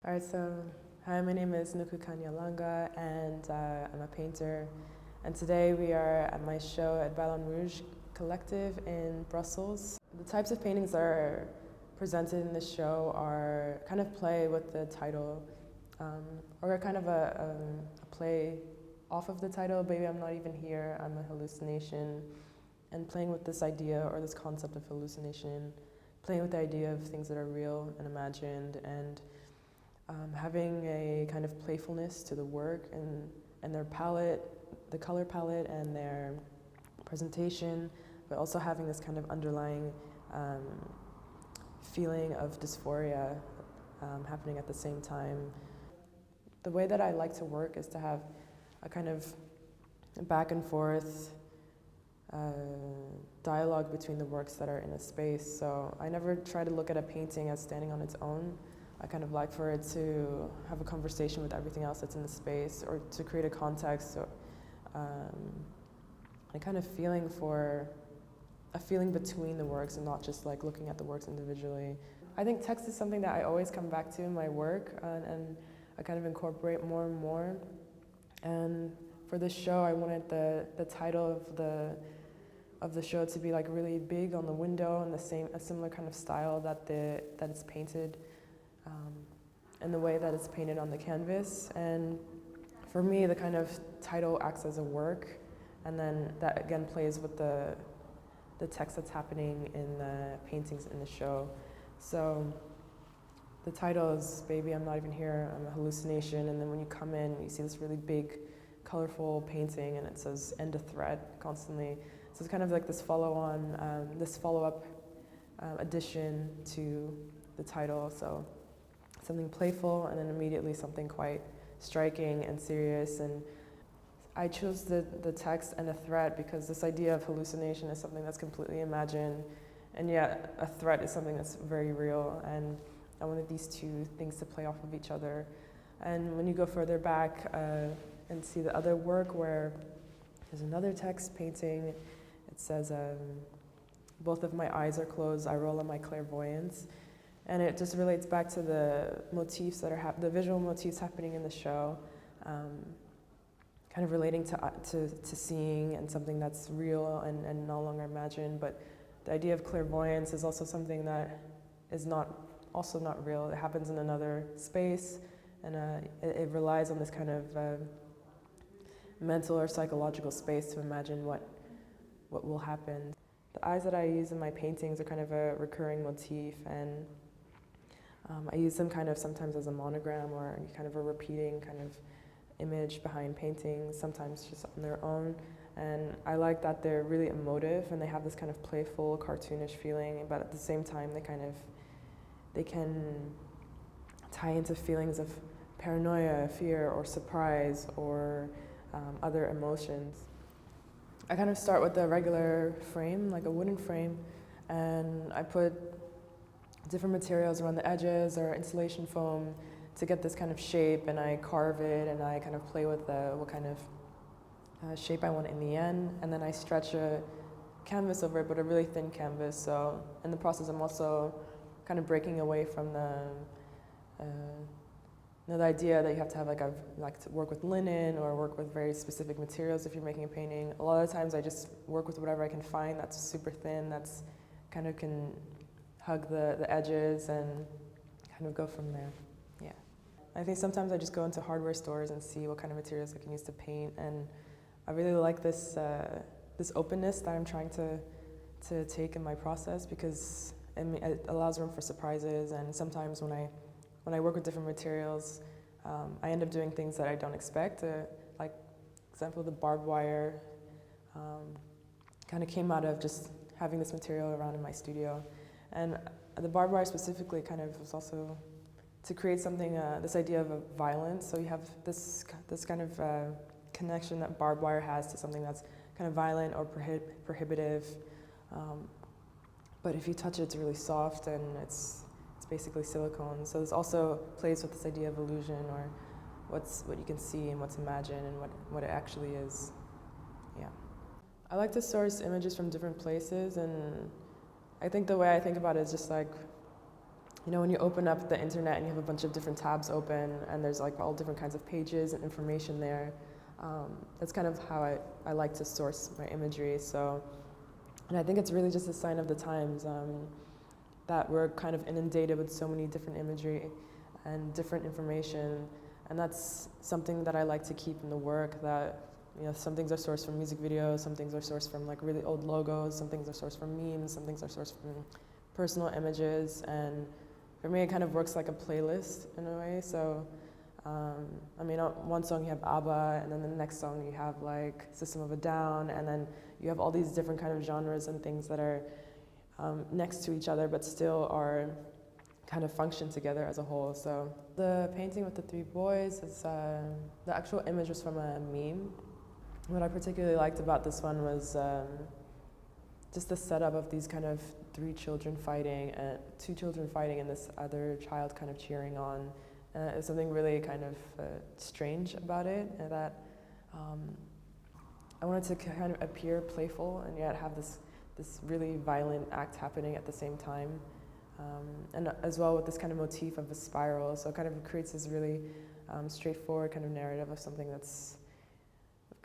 All right, so hi, my name is Nokukhanya Langa, and I'm a painter. And today we are at my show at Ballon Rouge Collective in Brussels. The types of paintings that are presented in this show are kind of play with the title, or kind of a play off of the title, Baby I'm Not Even Here, I'm a Hallucination, and playing with this idea or this concept of hallucination, playing with the idea of things that are real and imagined, and having a kind of playfulness to the work and their palette, the color palette and their presentation, but also having this kind of underlying feeling of dysphoria happening at the same time. The way that I like to work is to have a kind of back and forth dialogue between the works that are in a space. So I never try to look at a painting as standing on its own. I kind of like for it to have a conversation with everything else that's in the space, or to create a context, or a kind of feeling between the works and not just like looking at the works individually. I think text is something that I always come back to in my work, and I kind of incorporate more and more. And for this show, I wanted the title of the show to be like really big on the window, and a similar kind of style that it's painted. And the way that it's painted on the canvas. And for me, the kind of title acts as a work, and then that again plays with the text that's happening in the paintings in the show. So the title is Baby I'm Not Even Here, I'm a Hallucination, and then when you come in, you see this really big, colorful painting, and it says end a threat constantly. So it's kind of like this follow-on, this follow-up addition to the title. So something playful, and then immediately something quite striking and serious. And I chose the text and a threat because this idea of hallucination is something that's completely imagined, and yet a threat is something that's very real, and I wanted these two things to play off of each other. And when you go further back and see the other work, where there's another text painting, it says, both of my eyes are closed, I roll on my clairvoyance. And it just relates back to the motifs that are the visual motifs happening in the show, kind of relating to seeing and something that's real and no longer imagined. But the idea of clairvoyance is also something that is also not real. It happens in another space, and it relies on this kind of mental or psychological space to imagine what will happen. The eyes that I use in my paintings are kind of a recurring motif, and I use them kind of sometimes as a monogram or kind of a repeating kind of image behind paintings, sometimes just on their own. And I like that they're really emotive and they have this kind of playful, cartoonish feeling, but at the same time they can tie into feelings of paranoia, fear, or surprise, or other emotions. I kind of start with a regular frame, like a wooden frame, and I put different materials around the edges or insulation foam to get this kind of shape, and I carve it and I kind of play with what kind of shape I want in the end, and then I stretch a canvas over it, but a really thin canvas. So in the process I'm also kind of breaking away from the idea that you have to have like to work with linen or work with very specific materials if you're making a painting. A lot of times I just work with whatever I can find that's super thin, that's kind of can hug the edges and kind of go from there. Yeah. I think sometimes I just go into hardware stores and see what kind of materials I can use to paint, and I really like this openness that I'm trying to take in my process, because it allows room for surprises. And sometimes when I work with different materials, I end up doing things that I don't expect. Like, example, the barbed wire kind of came out of just having this material around in my studio. And the barbed wire specifically kind of was also to create something, this idea of violence. So you have this kind of connection that barbed wire has to something that's kind of violent or prohibitive. But if you touch it, it's really soft, and it's basically silicone. So this also plays with this idea of illusion, or what you can see and what's imagined and what it actually is. Yeah. I like to source images from different places, and I think the way I think about it is just like you know, when you open up the internet and you have a bunch of different tabs open and there's like all different kinds of pages and information there, that's kind of how I like to source my imagery. So, and I think it's really just a sign of the times that we're kind of inundated with so many different imagery and different information. And that's something that I like to keep in the work, that, you know, some things are sourced from music videos, some things are sourced from like really old logos, some things are sourced from memes, some things are sourced from personal images. And for me, it kind of works like a playlist in a way. So, I mean, on one song you have ABBA, and then the next song you have like System of a Down, and then you have all these different kind of genres and things that are next to each other, but still are kind of function together as a whole. So the painting with the three boys is, the actual image was from a meme. What I particularly liked about this one was just the setup of these kind of three children fighting, and two children fighting and this other child kind of cheering on. There's something really kind of strange about it, and that I wanted to kind of appear playful and yet have this really violent act happening at the same time. And as well with this kind of motif of a spiral, so it kind of creates this really straightforward kind of narrative of something that's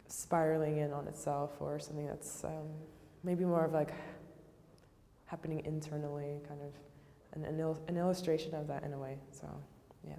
spiraling in on itself, or something that's maybe more of like happening internally, kind of an illustration of that in a way. So, yeah.